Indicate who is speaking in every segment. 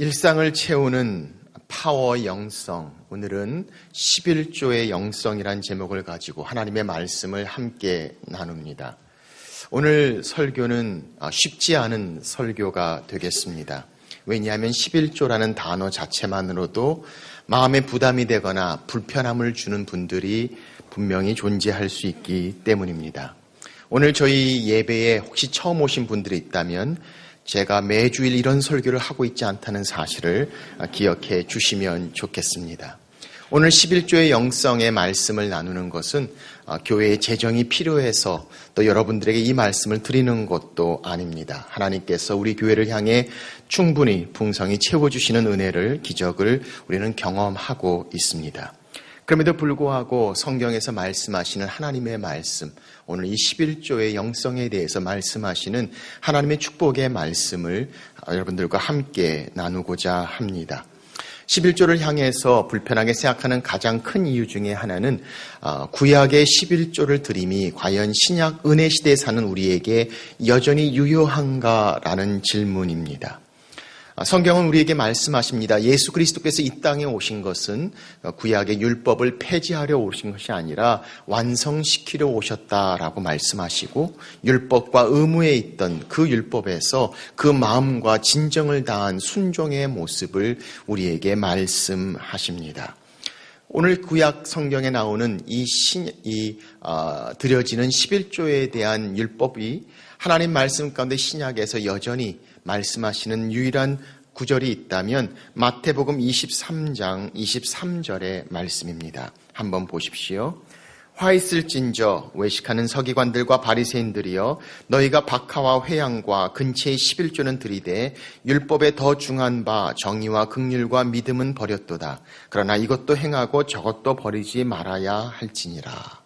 Speaker 1: 일상을 채우는 파워 영성, 오늘은 11조의 영성이란 제목을 가지고 하나님의 말씀을 함께 나눕니다. 오늘 설교는 쉽지 않은 설교가 되겠습니다. 왜냐하면 11조라는 단어 자체만으로도 마음에 부담이 되거나 불편함을 주는 분들이 분명히 존재할 수 있기 때문입니다. 오늘 저희 예배에 혹시 처음 오신 분들이 있다면 제가 매주일 이런 설교를 하고 있지 않다는 사실을 기억해 주시면 좋겠습니다. 오늘 11조의 영성의 말씀을 나누는 것은 교회의 재정이 필요해서 또 여러분들에게 이 말씀을 드리는 것도 아닙니다. 하나님께서 우리 교회를 향해 충분히 풍성히 채워주시는 은혜를, 기적을 우리는 경험하고 있습니다. 그럼에도 불구하고 성경에서 말씀하시는 하나님의 말씀, 오늘 이 11조의 영성에 대해서 말씀하시는 하나님의 축복의 말씀을 여러분들과 함께 나누고자 합니다. 11조를 향해서 불편하게 생각하는 가장 큰 이유 중에 하나는 구약의 11조를 드림이 과연 신약 은혜 시대에 사는 우리에게 여전히 유효한가라는 질문입니다. 성경은 우리에게 말씀하십니다. 예수 그리스도께서 이 땅에 오신 것은 구약의 율법을 폐지하려 오신 것이 아니라 완성시키려 오셨다라고 말씀하시고, 율법과 의무에 있던 그 율법에서 그 마음과 진정을 다한 순종의 모습을 우리에게 말씀하십니다. 오늘 구약 성경에 나오는 드려지는 11조에 대한 율법이 하나님 말씀 가운데 신약에서 여전히 말씀하시는 유일한 구절이 있다면 마태복음 23장 23절의 말씀입니다. 한번 보십시오. 화 있을진저 외식하는 서기관들과 바리새인들이여, 너희가 박하와 회양과 근체의 11조는 들이되 율법에 더 중한 바 정의와 긍휼과 믿음은 버렸도다. 그러나 이것도 행하고 저것도 버리지 말아야 할지니라.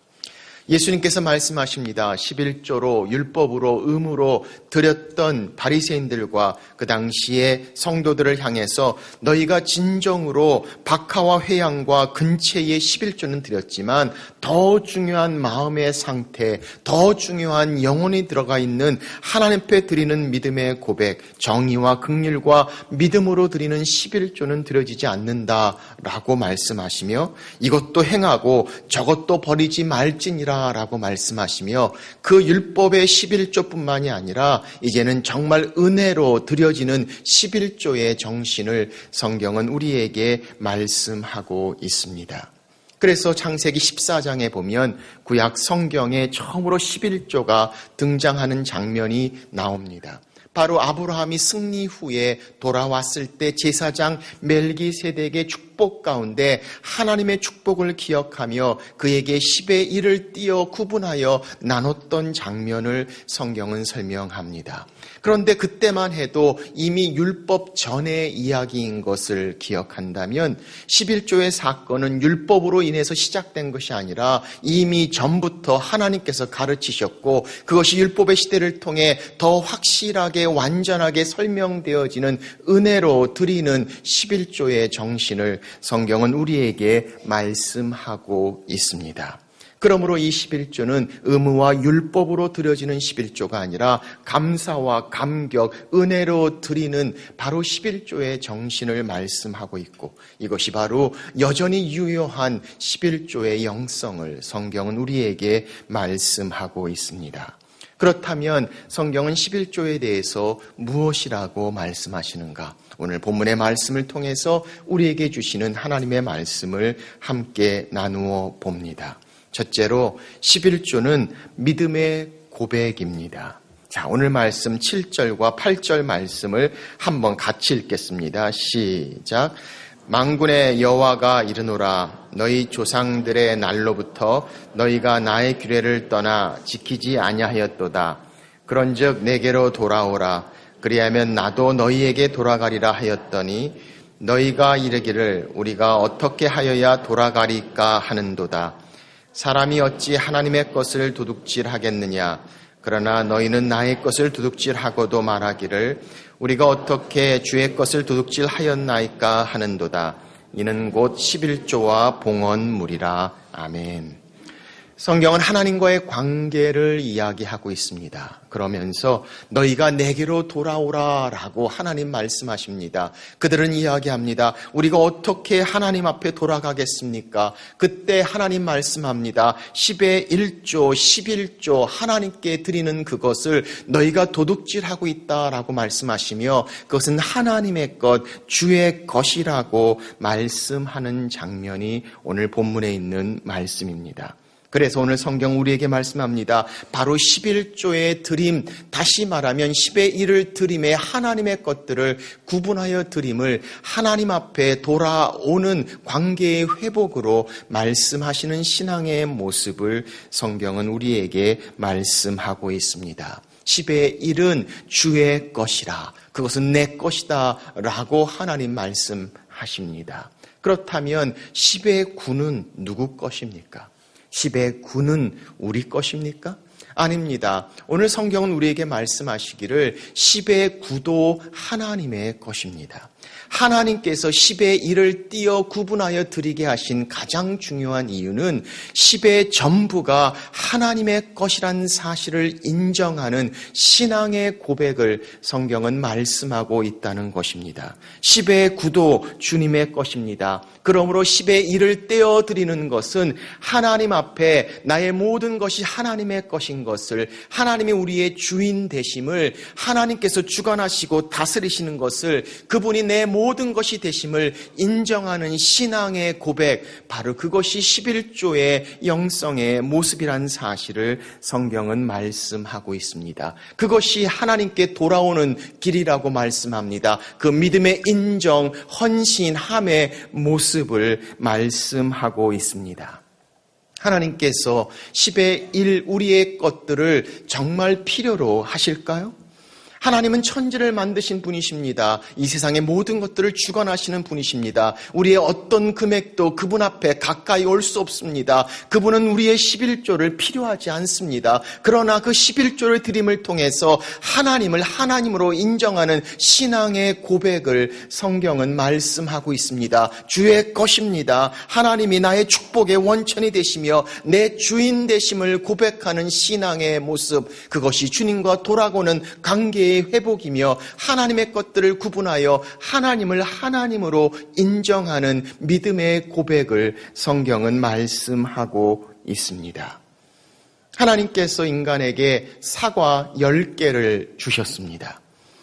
Speaker 1: 예수님께서 말씀하십니다. 11조로 율법으로 의무로 드렸던 바리새인들과 그 당시의 성도들을 향해서 너희가 진정으로 박하와 회양과 근체의 11조는 드렸지만 더 중요한 마음의 상태, 더 중요한 영혼이 들어가 있는 하나님 앞에 드리는 믿음의 고백, 정의와 긍휼과 믿음으로 드리는 11조는 드려지지 않는다라고 말씀하시며, 이것도 행하고 저것도 버리지 말지니라 라고 말씀하시며, 그 율법의 11조뿐만이 아니라 이제는 정말 은혜로 드려지는 11조의 정신을 성경은 우리에게 말씀하고 있습니다. 그래서 창세기 14장에 보면 구약 성경에 처음으로 11조가 등장하는 장면이 나옵니다. 바로 아브라함이 승리 후에 돌아왔을 때 제사장 멜기세덱의 축복 가운데 하나님의 축복을 기억하며 그에게 10의 1을 띄어 구분하여 나눴던 장면을 성경은 설명합니다. 그런데 그때만 해도 이미 율법 전의 이야기인 것을 기억한다면 11조의 사건은 율법으로 인해서 시작된 것이 아니라 이미 전부터 하나님께서 가르치셨고, 그것이 율법의 시대를 통해 더 확실하게 완전하게 설명되어지는 은혜로 드리는 11조의 정신을 성경은 우리에게 말씀하고 있습니다. 그러므로 이 11조는 의무와 율법으로 드려지는 11조가 아니라 감사와 감격, 은혜로 드리는 바로 11조의 정신을 말씀하고 있고, 이것이 바로 여전히 유효한 11조의 영성을 성경은 우리에게 말씀하고 있습니다. 그렇다면 성경은 11조에 대해서 무엇이라고 말씀하시는가? 오늘 본문의 말씀을 통해서 우리에게 주시는 하나님의 말씀을 함께 나누어 봅니다. 첫째로 11조는 믿음의 고백입니다. 자, 오늘 말씀 7절과 8절 말씀을 한번 같이 읽겠습니다. 시작. 만군의 여호와가 이르노라, 너희 조상들의 날로부터 너희가 나의 규례를 떠나 지키지 아니하였도다. 그런즉 내게로 돌아오라. 그리하면 나도 너희에게 돌아가리라 하였더니 너희가 이르기를 우리가 어떻게 하여야 돌아가리까 하는도다. 사람이 어찌 하나님의 것을 도둑질하겠느냐? 그러나 너희는 나의 것을 도둑질하고도 말하기를 우리가 어떻게 주의 것을 도둑질하였나이까 하는도다. 이는 곧 11조와 봉헌물이라. 아멘. 성경은 하나님과의 관계를 이야기하고 있습니다. 그러면서 너희가 내게로 돌아오라 라고 하나님 말씀하십니다. 그들은 이야기합니다. 우리가 어떻게 하나님 앞에 돌아가겠습니까? 그때 하나님 말씀합니다. 10의 1조, 11조 하나님께 드리는 그것을 너희가 도둑질하고 있다라고 말씀하시며 그것은 하나님의 것, 주의 것이라고 말씀하는 장면이 오늘 본문에 있는 말씀입니다. 그래서 오늘 성경 우리에게 말씀합니다. 바로 11조의 드림, 다시 말하면 10의 1을 드림의 하나님의 것들을 구분하여 드림을 하나님 앞에 돌아오는 관계의 회복으로 말씀하시는 신앙의 모습을 성경은 우리에게 말씀하고 있습니다. 10의 1은 주의 것이라, 그것은 내 것이다 라고 하나님 말씀하십니다. 그렇다면 10의 9는 누구 것입니까? 10의 9는 우리 것입니까? 아닙니다. 오늘 성경은 우리에게 말씀하시기를 10의 9도 하나님의 것입니다. 하나님께서 10의 1을 띄어 구분하여 드리게 하신 가장 중요한 이유는 10의 전부가 하나님의 것이란 사실을 인정하는 신앙의 고백을 성경은 말씀하고 있다는 것입니다. 10의 9도 주님의 것입니다. 그러므로 10의 1을 떼어 드리는 것은 하나님 앞에 나의 모든 것이 하나님의 것인 것을, 하나님이 우리의 주인 되심을, 하나님께서 주관하시고 다스리시는 것을, 그분이 내 모든 것이 되심을 인정하는 신앙의 고백, 바로 그것이 11조의 영성의 모습이란 사실을 성경은 말씀하고 있습니다. 그것이 하나님께 돌아오는 길이라고 말씀합니다. 그 믿음의 인정, 헌신함의 모습을 말씀하고 있습니다. 하나님께서 10의 1 우리의 것들을 정말 필요로 하실까요? 하나님은 천지를 만드신 분이십니다. 이 세상의 모든 것들을 주관하시는 분이십니다. 우리의 어떤 금액도 그분 앞에 가까이 올 수 없습니다. 그분은 우리의 11조를 필요하지 않습니다. 그러나 그 11조를 드림을 통해서 하나님을 하나님으로 인정하는 신앙의 고백을 성경은 말씀하고 있습니다. 주의 것입니다. 하나님이 나의 축복의 원천이 되시며 내 주인 되심을 고백하는 신앙의 모습, 그것이 주님과 돌아오는 관계의 회복이며 하나님의 것들을 구분하여 하나님을 하나님으로 인정하는 믿음의 고백을 성경은 말씀하고 있습니다. 하나님께서 인간에게 사과 10개를 주셨습니다.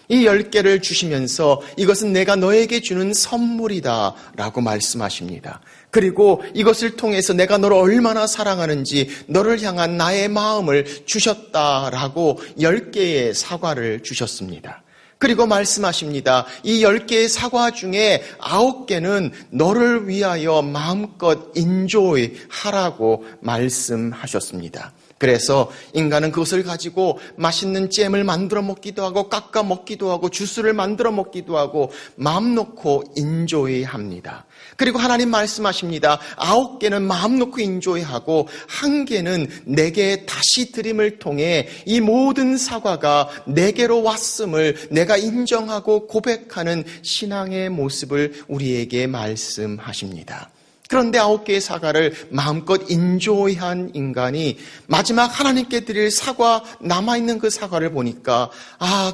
Speaker 1: 이 10개를 주시면서 이것은 내가 너에게 주는 선물이다 라고 말씀하십니다. 그리고 이것을 통해서 내가 너를 얼마나 사랑하는지 너를 향한 나의 마음을 주셨다라고 10개의 사과를 주셨습니다. 그리고 말씀하십니다. 이 10개의 사과 중에 9개는 너를 위하여 마음껏 인조하라고 말씀하셨습니다. 그래서 인간은 그것을 가지고 맛있는 잼을 만들어 먹기도 하고 깎아 먹기도 하고 주스를 만들어 먹기도 하고 마음 놓고 인조해합니다. 그리고 하나님 말씀하십니다. 9개는 마음 놓고 인조해하고 1개는 내게 다시 드림을 통해 이 모든 사과가 내게로 왔음을 내가 인정하고 고백하는 신앙의 모습을 우리에게 말씀하십니다. 그런데 9개의 사과를 마음껏 인조한 인간이 마지막 하나님께 드릴 사과, 남아있는 그 사과를 보니까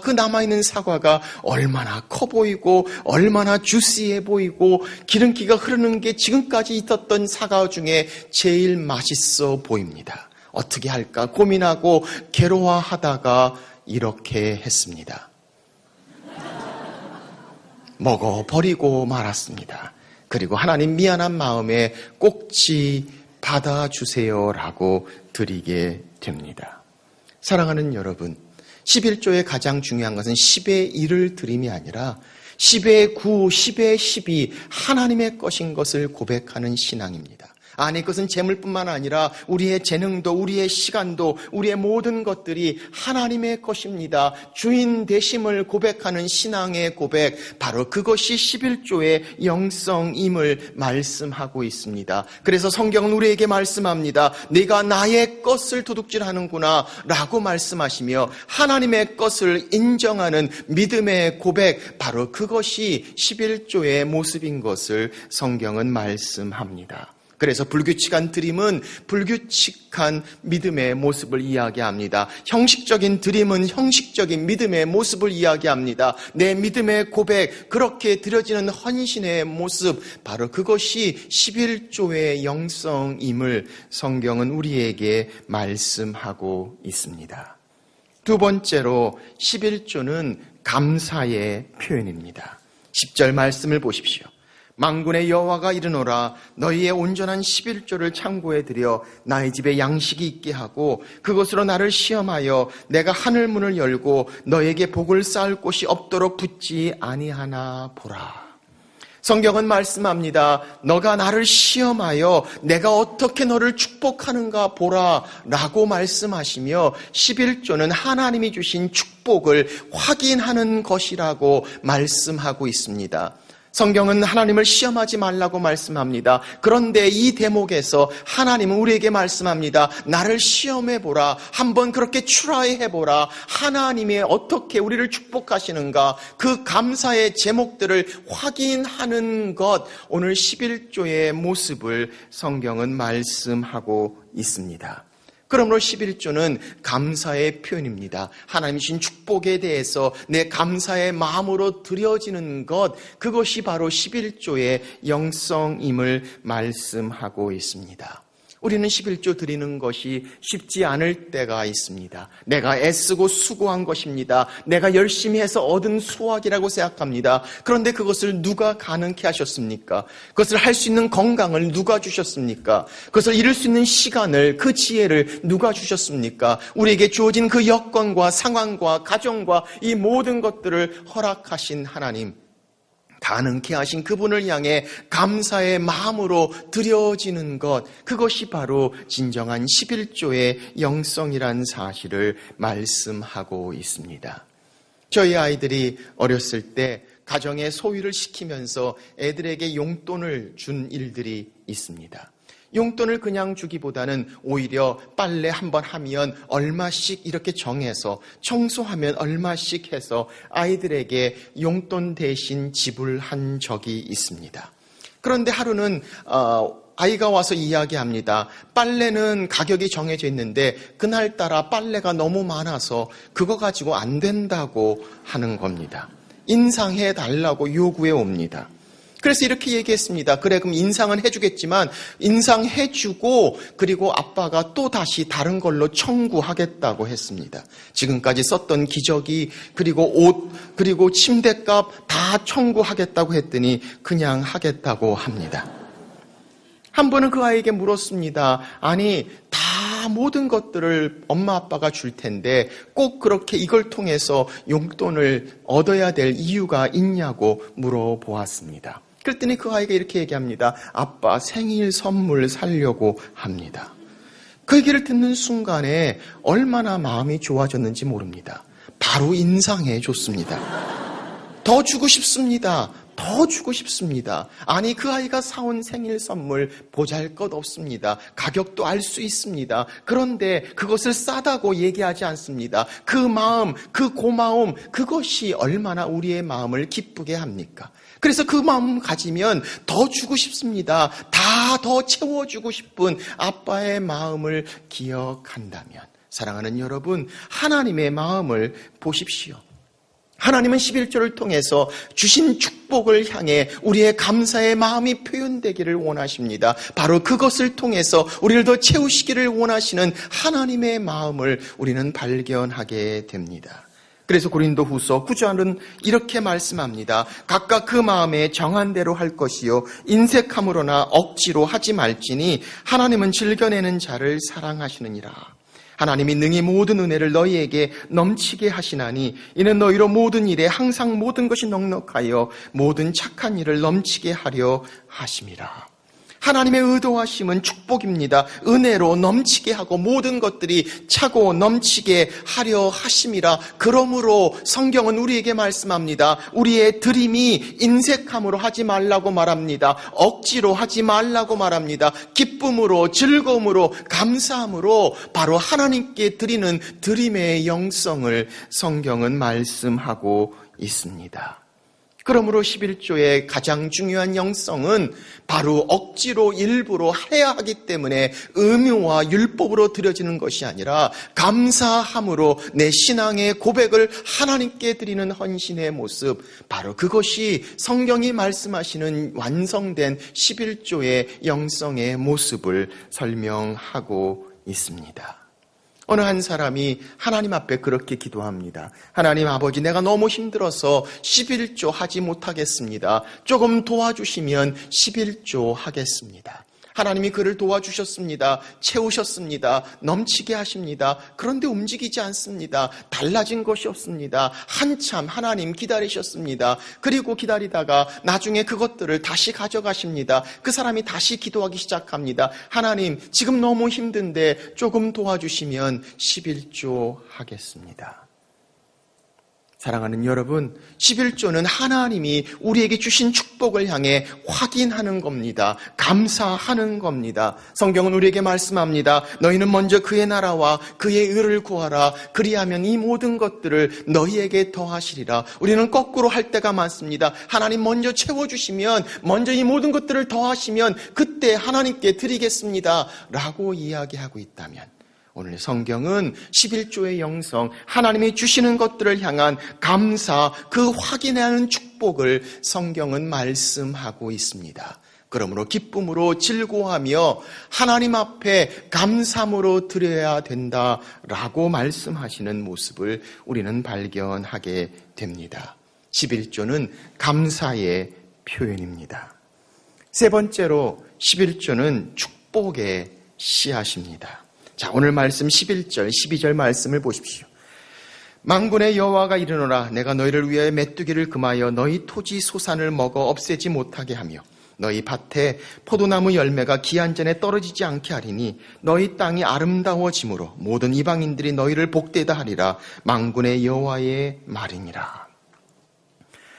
Speaker 1: 그 남아있는 사과가 얼마나 커 보이고 얼마나 주시해 보이고 기름기가 흐르는 게 지금까지 있었던 사과 중에 제일 맛있어 보입니다. 어떻게 할까 고민하고 괴로워하다가 이렇게 했습니다. 먹어버리고 말았습니다. 그리고 하나님 미안한 마음에 꼭지 받아주세요라고 드리게 됩니다. 사랑하는 여러분, 11조의 가장 중요한 것은 10의 1을 드림이 아니라 10의 9, 10의 10이 하나님의 것인 것을 고백하는 신앙입니다. 아니, 그것은 재물뿐만 아니라 우리의 재능도, 우리의 시간도, 우리의 모든 것들이 하나님의 것입니다. 주인 되심을 고백하는 신앙의 고백, 바로 그것이 11조의 영성임을 말씀하고 있습니다. 그래서 성경은 우리에게 말씀합니다. 네가 나의 것을 도둑질하는구나 라고 말씀하시며 하나님의 것을 인정하는 믿음의 고백, 바로 그것이 11조의 모습인 것을 성경은 말씀합니다. 그래서 불규칙한 드림은 불규칙한 믿음의 모습을 이야기합니다. 형식적인 드림은 형식적인 믿음의 모습을 이야기합니다. 내 믿음의 고백, 그렇게 드려지는 헌신의 모습, 바로 그것이 11조의 영성임을 성경은 우리에게 말씀하고 있습니다. 두 번째로 11조는 감사의 표현입니다. 10절 말씀을 보십시오. 만군의 여호와가 이르노라, 너희의 온전한 11조를 창고에 들여 나의 집에 양식이 있게 하고 그것으로 나를 시험하여 내가 하늘 문을 열고 너에게 복을 쌓을 곳이 없도록 붙지 아니하나 보라. 성경은 말씀합니다. 너가 나를 시험하여 내가 어떻게 너를 축복하는가 보라 라고 말씀하시며 11조는 하나님이 주신 축복을 확인하는 것이라고 말씀하고 있습니다. 성경은 하나님을 시험하지 말라고 말씀합니다. 그런데 이 대목에서 하나님은 우리에게 말씀합니다. 나를 시험해보라. 한번 그렇게 트라이해보라. 하나님이 어떻게 우리를 축복하시는가. 그 감사의 제목들을 확인하는 것. 오늘 11조의 모습을 성경은 말씀하고 있습니다. 그러므로 11조는 감사의 표현입니다. 하나님이 주신 축복에 대해서 내 감사의 마음으로 드려지는 것, 그것이 바로 11조의 영성임을 말씀하고 있습니다. 우리는 11조 드리는 것이 쉽지 않을 때가 있습니다. 내가 애쓰고 수고한 것입니다. 내가 열심히 해서 얻은 수확이라고 생각합니다. 그런데 그것을 누가 가능케 하셨습니까? 그것을 할 수 있는 건강을 누가 주셨습니까? 그것을 이룰 수 있는 시간을, 그 지혜를 누가 주셨습니까? 우리에게 주어진 그 여건과 상황과 가정과 이 모든 것들을 허락하신 하나님, 가능케 하신 그분을 향해 감사의 마음으로 드려지는 것, 그것이 바로 진정한 11조의 영성이란 사실을 말씀하고 있습니다. 저희 아이들이 어렸을 때 가정의 소유를 시키면서 애들에게 용돈을 준 일들이 있습니다. 용돈을 그냥 주기보다는 오히려 빨래 한번 하면 얼마씩 이렇게 정해서, 청소하면 얼마씩 해서 아이들에게 용돈 대신 지불한 적이 있습니다. 그런데 하루는 아이가 와서 이야기합니다. 빨래는 가격이 정해져 있는데 그날따라 빨래가 너무 많아서 그거 가지고 안 된다고 하는 겁니다. 인상해 달라고 요구해 옵니다. 그래서 이렇게 얘기했습니다. 그래, 그럼 인상은 해주겠지만 인상해주고 그리고 아빠가 또 다시 다른 걸로 청구하겠다고 했습니다. 지금까지 썼던 기저귀 그리고 옷 그리고 침대값 다 청구하겠다고 했더니 그냥 하겠다고 합니다. 한 번은 그 아이에게 물었습니다. 아니, 다 모든 것들을 엄마 아빠가 줄 텐데 꼭 그렇게 이걸 통해서 용돈을 얻어야 될 이유가 있냐고 물어보았습니다. 그랬더니 그 아이가 이렇게 얘기합니다. 아빠, 생일 선물 사려고 합니다. 그 얘기를 듣는 순간에 얼마나 마음이 좋아졌는지 모릅니다. 바로 인상해 줬습니다. 더 주고 싶습니다. 더 주고 싶습니다. 아니, 그 아이가 사온 생일 선물 보잘것없습니다. 가격도 알 수 있습니다. 그런데 그것을 싸다고 얘기하지 않습니다. 그 마음, 그 고마움, 그것이 얼마나 우리의 마음을 기쁘게 합니까? 그래서 그 마음 가지면 더 주고 싶습니다. 다 더 채워주고 싶은 아빠의 마음을 기억한다면, 사랑하는 여러분, 하나님의 마음을 보십시오. 하나님은 11조를 통해서 주신 축복을 향해 우리의 감사의 마음이 표현되기를 원하십니다. 바로 그것을 통해서 우리를 더 채우시기를 원하시는 하나님의 마음을 우리는 발견하게 됩니다. 그래서 고린도후서 9장은 이렇게 말씀합니다. 각각 그 마음에 정한 대로 할 것이요 인색함으로나 억지로 하지 말지니 하나님은 즐겨내는 자를 사랑하시느니라. 하나님이 능히 모든 은혜를 너희에게 넘치게 하시나니 이는 너희로 모든 일에 항상 모든 것이 넉넉하여 모든 착한 일을 넘치게 하려 하심이라. 하나님의 의도하심은 축복입니다. 은혜로 넘치게 하고 모든 것들이 차고 넘치게 하려 하심이라. 그러므로 성경은 우리에게 말씀합니다. 우리의 드림이 인색함으로 하지 말라고 말합니다. 억지로 하지 말라고 말합니다. 기쁨으로, 즐거움으로, 감사함으로 바로 하나님께 드리는 드림의 영성을 성경은 말씀하고 있습니다. 그러므로 11조의 가장 중요한 영성은 바로 억지로 일부러 해야 하기 때문에 의무와 율법으로 드려지는 것이 아니라 감사함으로 내 신앙의 고백을 하나님께 드리는 헌신의 모습, 바로 그것이 성경이 말씀하시는 완성된 11조의 영성의 모습을 설명하고 있습니다. 어느 한 사람이 하나님 앞에 그렇게 기도합니다. 하나님 아버지, 내가 너무 힘들어서 11조 하지 못하겠습니다. 조금 도와주시면 11조 하겠습니다. 하나님이 그를 도와주셨습니다. 채우셨습니다. 넘치게 하십니다. 그런데 움직이지 않습니다. 달라진 것이 없습니다. 한참 하나님 기다리셨습니다. 그리고 기다리다가 나중에 그것들을 다시 가져가십니다. 그 사람이 다시 기도하기 시작합니다. 하나님, 지금 너무 힘든데 조금 도와주시면 11조 하겠습니다. 사랑하는 여러분, 11조는 하나님이 우리에게 주신 축복을 향해 확인하는 겁니다. 감사하는 겁니다. 성경은 우리에게 말씀합니다. 너희는 먼저 그의 나라와 그의 의를 구하라. 그리하면 이 모든 것들을 너희에게 더하시리라. 우리는 거꾸로 할 때가 많습니다. 하나님 먼저 채워주시면, 먼저 이 모든 것들을 더하시면 그때 하나님께 드리겠습니다 라고 이야기하고 있다면, 오늘 성경은 11조의 영성, 하나님이 주시는 것들을 향한 감사, 그 확인하는 축복을 성경은 말씀하고 있습니다. 그러므로 기쁨으로 즐거워하며 하나님 앞에 감사함으로 드려야 된다라고 말씀하시는 모습을 우리는 발견하게 됩니다. 11조는 감사의 표현입니다. 세 번째로 11조는 축복의 씨앗입니다. 자, 오늘 말씀 11절, 12절 말씀을 보십시오. 만군의 여호와가 이르노라. 내가 너희를 위하여 메뚜기를 금하여 너희 토지 소산을 먹어 없애지 못하게 하며 너희 밭에 포도나무 열매가 기한 전에 떨어지지 않게 하리니 너희 땅이 아름다워짐으로 모든 이방인들이 너희를 복되다 하리라. 만군의 여호와의 말이니라.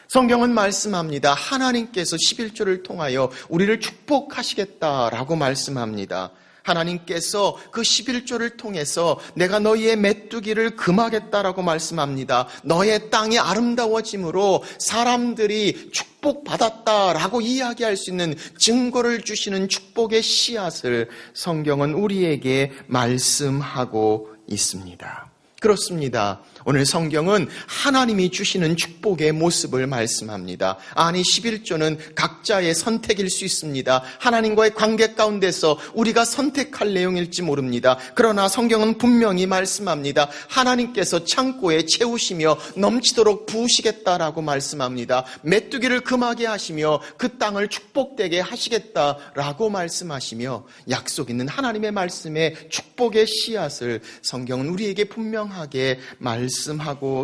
Speaker 1: 성경은 말씀합니다. 하나님께서 11조를 통하여 우리를 축복하시겠다라고 말씀합니다. 하나님께서 그 11조를 통해서 내가 너희의 메뚜기를 금하겠다라고 말씀합니다. 너의 땅이 아름다워짐으로 사람들이 축복받았다라고 이야기할 수 있는 증거를 주시는 축복의 씨앗을 성경은 우리에게 말씀하고 있습니다. 그렇습니다. 오늘 성경은 하나님이 주시는 축복의 모습을 말씀합니다. 아니, 11조는 각자의 선택일 수 있습니다. 하나님과의 관계 가운데서 우리가 선택할 내용일지 모릅니다. 그러나 성경은 분명히 말씀합니다. 하나님께서 창고에 채우시며 넘치도록 부으시겠다라고 말씀합니다. 메뚜기를 금하게 하시며 그 땅을 축복되게 하시겠다라고 말씀하시며 약속 있는 하나님의 말씀에 축복의 씨앗을 성경은 우리에게 분명하게 말씀하고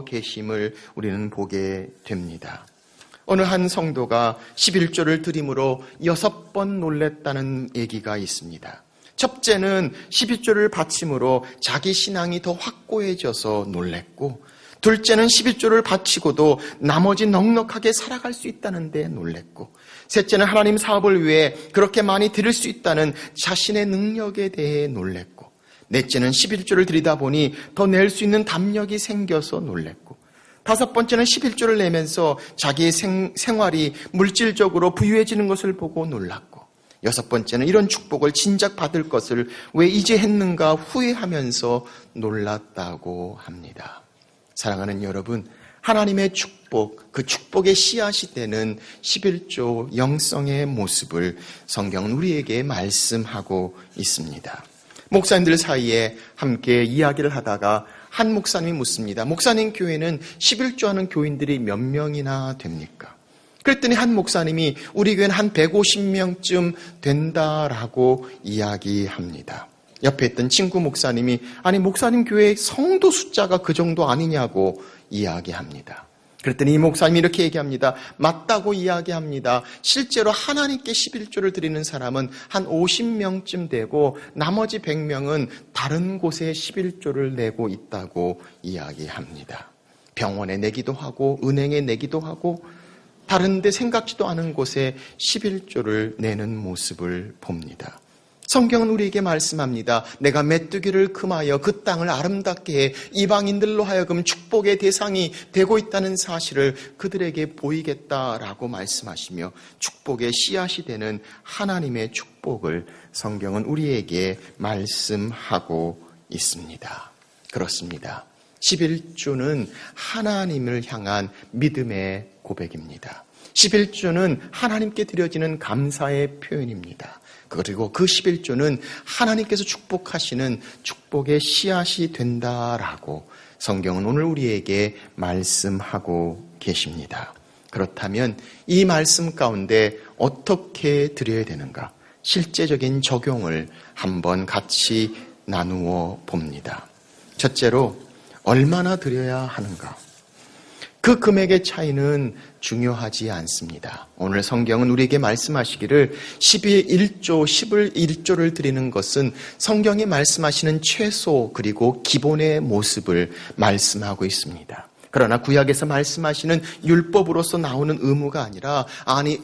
Speaker 1: 계심을 우리는 보게 됩니다. 어느 한 성도가 11조를 드림으로 6번 놀랬다는 얘기가 있습니다. 첫째는 11조를 바침으로 자기 신앙이 더 확고해져서 놀랬고, 둘째는 11조를 바치고도 나머지 넉넉하게 살아갈 수 있다는 데 놀랬고, 셋째는 하나님 사업을 위해 그렇게 많이 드릴 수 있다는 자신의 능력에 대해 놀랬고, 넷째는 11조를 드리다 보니 더 낼 수 있는 담력이 생겨서 놀랬고, 다섯 번째는 11조를 내면서 자기의 생활이 물질적으로 부유해지는 것을 보고 놀랐고, 여섯 번째는 이런 축복을 진작 받을 것을 왜 이제 했는가 후회하면서 놀랐다고 합니다. 사랑하는 여러분, 하나님의 축복, 그 축복의 씨앗이 되는 11조 영성의 모습을 성경은 우리에게 말씀하고 있습니다. 목사님들 사이에 함께 이야기를 하다가 한 목사님이 묻습니다. 목사님, 교회는 11조 하는 교인들이 몇 명이나 됩니까? 그랬더니 한 목사님이 우리 교회는 한 150명쯤 된다라고 이야기합니다. 옆에 있던 친구 목사님이 아니 목사님 교회 성도 숫자가 그 정도 아니냐고 이야기합니다. 그랬더니 이 목사님이 이렇게 얘기합니다. 맞다고 이야기합니다. 실제로 하나님께 11조를 드리는 사람은 한 50명쯤 되고 나머지 100명은 다른 곳에 11조를 내고 있다고 이야기합니다. 병원에 내기도 하고 은행에 내기도 하고 다른 데 생각지도 않은 곳에 11조를 내는 모습을 봅니다. 성경은 우리에게 말씀합니다. 내가 메뚜기를 금하여 그 땅을 아름답게 해 이방인들로 하여금 축복의 대상이 되고 있다는 사실을 그들에게 보이겠다라고 말씀하시며 축복의 씨앗이 되는 하나님의 축복을 성경은 우리에게 말씀하고 있습니다. 그렇습니다. 11조는 하나님을 향한 믿음의 고백입니다. 11조는 하나님께 드려지는 감사의 표현입니다. 그리고 그 11조는 하나님께서 축복하시는 축복의 씨앗이 된다라고 성경은 오늘 우리에게 말씀하고 계십니다. 그렇다면 이 말씀 가운데 어떻게 드려야 되는가? 실제적인 적용을 한번 같이 나누어 봅니다. 첫째로 얼마나 드려야 하는가? 그 금액의 차이는 중요하지 않습니다. 오늘 성경은 우리에게 말씀하시기를 11조, 11조를 드리는 것은 성경이 말씀하시는 최소 그리고 기본의 모습을 말씀하고 있습니다. 그러나 구약에서 말씀하시는 율법으로서 나오는 의무가 아니라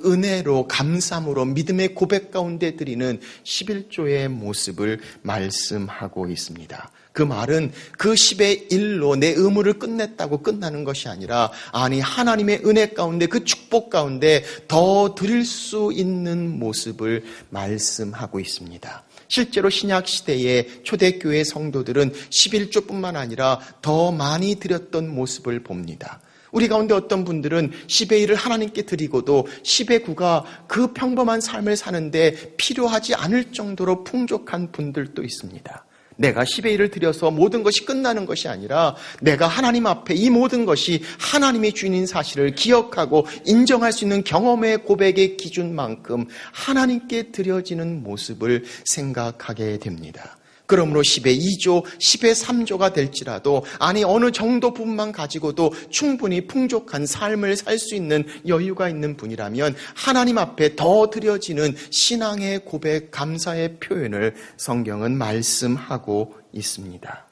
Speaker 1: 은혜로 감사함으로 믿음의 고백 가운데 드리는 11조의 모습을 말씀하고 있습니다. 그 말은 그 10의 1로 내 의무를 끝냈다고 끝나는 것이 아니라 하나님의 은혜 가운데 그 축복 가운데 더 드릴 수 있는 모습을 말씀하고 있습니다. 실제로 신약시대의 초대교회 성도들은 11조뿐만 아니라 더 많이 드렸던 모습을 봅니다. 우리 가운데 어떤 분들은 10의 1을 하나님께 드리고도 10의 9가 그 평범한 삶을 사는데 필요하지 않을 정도로 풍족한 분들도 있습니다. 내가 10의 1을 드려서 모든 것이 끝나는 것이 아니라 내가 하나님 앞에 이 모든 것이 하나님의 주인인 사실을 기억하고 인정할 수 있는 경험의 고백의 기준만큼 하나님께 드려지는 모습을 생각하게 됩니다. 그러므로 10의 2조, 10의 3조가 될지라도 어느 정도 부분만 가지고도 충분히 풍족한 삶을 살 수 있는 여유가 있는 분이라면 하나님 앞에 더 드려지는 신앙의 고백, 감사의 표현을 성경은 말씀하고 있습니다.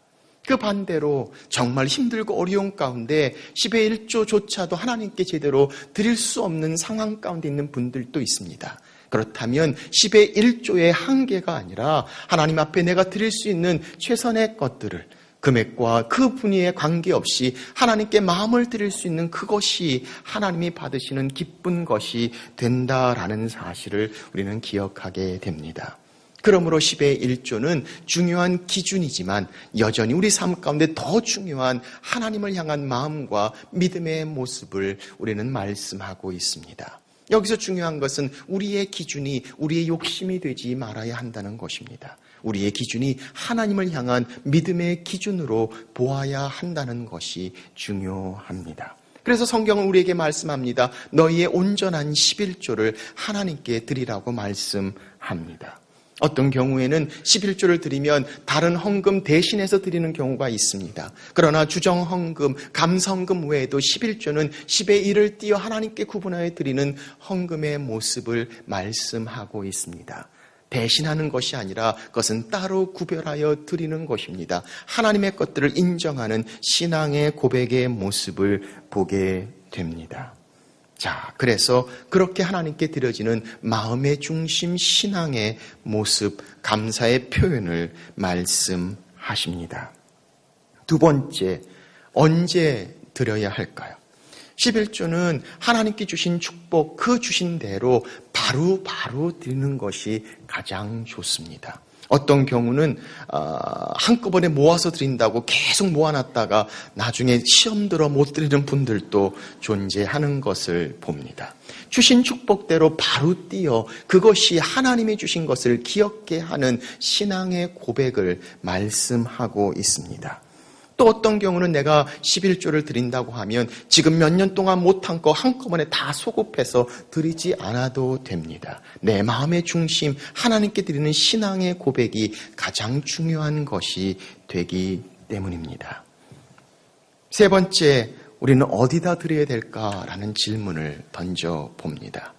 Speaker 1: 그 반대로 정말 힘들고 어려운 가운데 10의 1조조차도 하나님께 제대로 드릴 수 없는 상황 가운데 있는 분들도 있습니다. 그렇다면 10의 1조의 한계가 아니라 하나님 앞에 내가 드릴 수 있는 최선의 것들을 금액과 그 분야에 관계없이 하나님께 마음을 드릴 수 있는 그것이 하나님이 받으시는 기쁜 것이 된다라는 사실을 우리는 기억하게 됩니다. 그러므로 10의 1조는 중요한 기준이지만 여전히 우리 삶 가운데 더 중요한 하나님을 향한 마음과 믿음의 모습을 우리는 말씀하고 있습니다. 여기서 중요한 것은 우리의 기준이 우리의 욕심이 되지 말아야 한다는 것입니다. 우리의 기준이 하나님을 향한 믿음의 기준으로 보아야 한다는 것이 중요합니다. 그래서 성경은 우리에게 말씀합니다. 너희의 온전한 11조를 하나님께 드리라고 말씀합니다. 어떤 경우에는 11조를 드리면 다른 헌금 대신해서 드리는 경우가 있습니다. 그러나 주정헌금, 감사헌금 외에도 11조는 10의 1을 띄어 하나님께 구분하여 드리는 헌금의 모습을 말씀하고 있습니다. 대신하는 것이 아니라 그것은 따로 구별하여 드리는 것입니다. 하나님의 것들을 인정하는 신앙의 고백의 모습을 보게 됩니다. 자, 그래서 그렇게 하나님께 드려지는 마음의 중심 신앙의 모습, 감사의 표현을 말씀하십니다. 두 번째, 언제 드려야 할까요? 11조는 하나님께 주신 축복, 그 주신 대로 바로 드리는 것이 가장 좋습니다. 어떤 경우는 한꺼번에 모아서 드린다고 계속 모아놨다가 나중에 시험 들어 못 드리는 분들도 존재하는 것을 봅니다. 주신 축복대로 바로 띄어 그것이 하나님이 주신 것을 기억게 하는 신앙의 고백을 말씀하고 있습니다. 또 어떤 경우는 내가 11조를 드린다고 하면 지금 몇 년 동안 못한 거 한꺼번에 다 소급해서 드리지 않아도 됩니다. 내 마음의 중심, 하나님께 드리는 신앙의 고백이 가장 중요한 것이 되기 때문입니다. 세 번째, 우리는 어디다 드려야 될까라는 질문을 던져봅니다.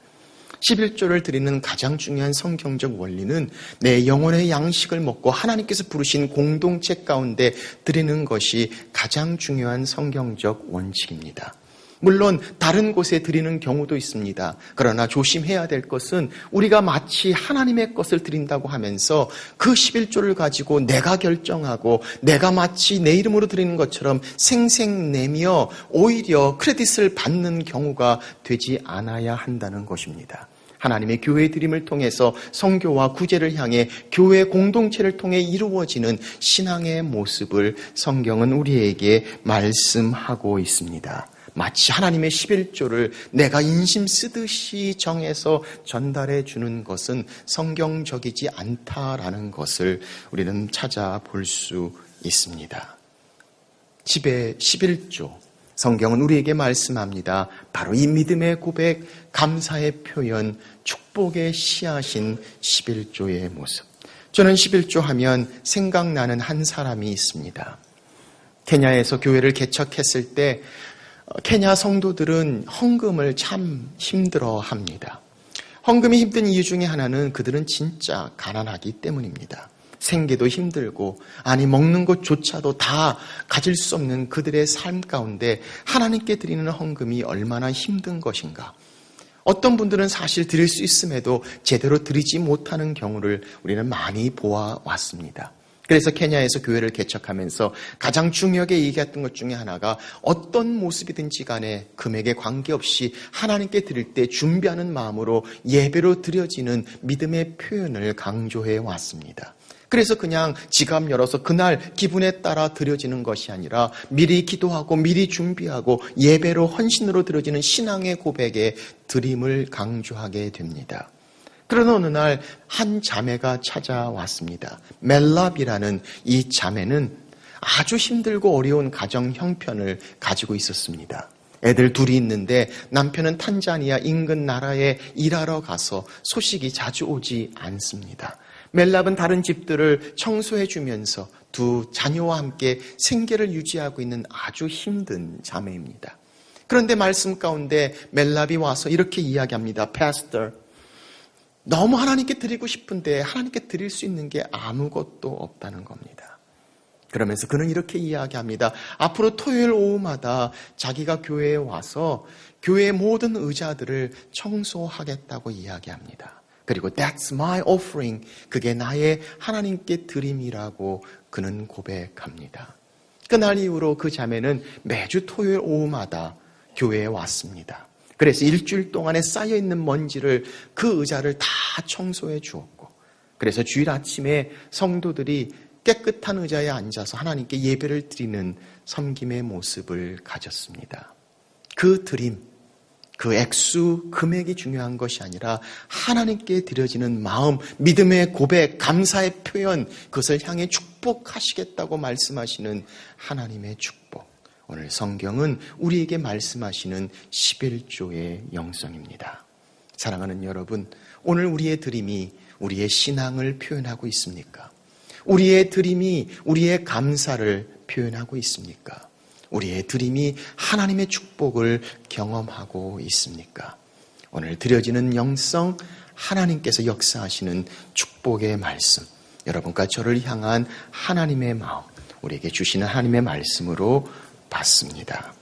Speaker 1: 11조를 드리는 가장 중요한 성경적 원리는 내 영혼의 양식을 먹고 하나님께서 부르신 공동체 가운데 드리는 것이 가장 중요한 성경적 원칙입니다. 물론 다른 곳에 드리는 경우도 있습니다. 그러나 조심해야 될 것은 우리가 마치 하나님의 것을 드린다고 하면서 그 11조를 가지고 내가 결정하고 내가 마치 내 이름으로 드리는 것처럼 생색내며 오히려 크레딧을 받는 경우가 되지 않아야 한다는 것입니다. 하나님의 교회 드림을 통해서 성교와 구제를 향해 교회 공동체를 통해 이루어지는 신앙의 모습을 성경은 우리에게 말씀하고 있습니다. 마치 하나님의 11조를 내가 인심 쓰듯이 정해서 전달해 주는 것은 성경적이지 않다라는 것을 우리는 찾아볼 수 있습니다. 집의 11조, 성경은 우리에게 말씀합니다. 바로 이 믿음의 고백, 감사의 표현, 축복의 씨앗인 11조의 모습. 저는 11조 하면 생각나는 한 사람이 있습니다. 케냐에서 교회를 개척했을 때 케냐 성도들은 헌금을 참 힘들어합니다. 헌금이 힘든 이유 중에 하나는 그들은 진짜 가난하기 때문입니다. 생계도 힘들고 아니 먹는 것조차도 다 가질 수 없는 그들의 삶 가운데 하나님께 드리는 헌금이 얼마나 힘든 것인가. 어떤 분들은 사실 드릴 수 있음에도 제대로 드리지 못하는 경우를 우리는 많이 보아왔습니다. 그래서 케냐에서 교회를 개척하면서 가장 중요하게 얘기했던 것 중에 하나가 어떤 모습이든지 간에 금액에 관계없이 하나님께 드릴 때 준비하는 마음으로 예배로 드려지는 믿음의 표현을 강조해 왔습니다. 그래서 그냥 지갑 열어서 그날 기분에 따라 드려지는 것이 아니라 미리 기도하고 미리 준비하고 예배로 헌신으로 드려지는 신앙의 고백에 드림을 강조하게 됩니다. 그러나 어느 날 한 자매가 찾아왔습니다. 멜랍이라는 이 자매는 아주 힘들고 어려운 가정 형편을 가지고 있었습니다. 애들 둘이 있는데 남편은 탄자니아 인근 나라에 일하러 가서 소식이 자주 오지 않습니다. 멜랍은 다른 집들을 청소해 주면서 두 자녀와 함께 생계를 유지하고 있는 아주 힘든 자매입니다. 그런데 말씀 가운데 멜랍이 와서 이렇게 이야기합니다. Pastor, 너무 하나님께 드리고 싶은데 하나님께 드릴 수 있는 게 아무것도 없다는 겁니다. 그러면서 그는 이렇게 이야기합니다. 앞으로 토요일 오후마다 자기가 교회에 와서 교회의 모든 의자들을 청소하겠다고 이야기합니다. 그리고 That's my offering. 그게 나의 하나님께 드림이라고 그는 고백합니다. 그날 이후로 그 자매는 매주 토요일 오후마다 교회에 왔습니다. 그래서 일주일 동안에 쌓여있는 먼지를 그 의자를 다 청소해 주었고, 그래서 주일 아침에 성도들이 깨끗한 의자에 앉아서 하나님께 예배를 드리는 섬김의 모습을 가졌습니다. 그 드림, 그 액수, 금액이 중요한 것이 아니라 하나님께 드려지는 마음, 믿음의 고백, 감사의 표현, 그것을 향해 축복하시겠다고 말씀하시는 하나님의 축복. 오늘 성경은 우리에게 말씀하시는 11조의 영성입니다. 사랑하는 여러분, 오늘 우리의 드림이 우리의 신앙을 표현하고 있습니까? 우리의 드림이 우리의 감사를 표현하고 있습니까? 우리의 드림이 하나님의 축복을 경험하고 있습니까? 오늘 드려지는 영성, 하나님께서 역사하시는 축복의 말씀, 여러분과 저를 향한 하나님의 마음, 우리에게 주시는 하나님의 말씀으로 받습니다.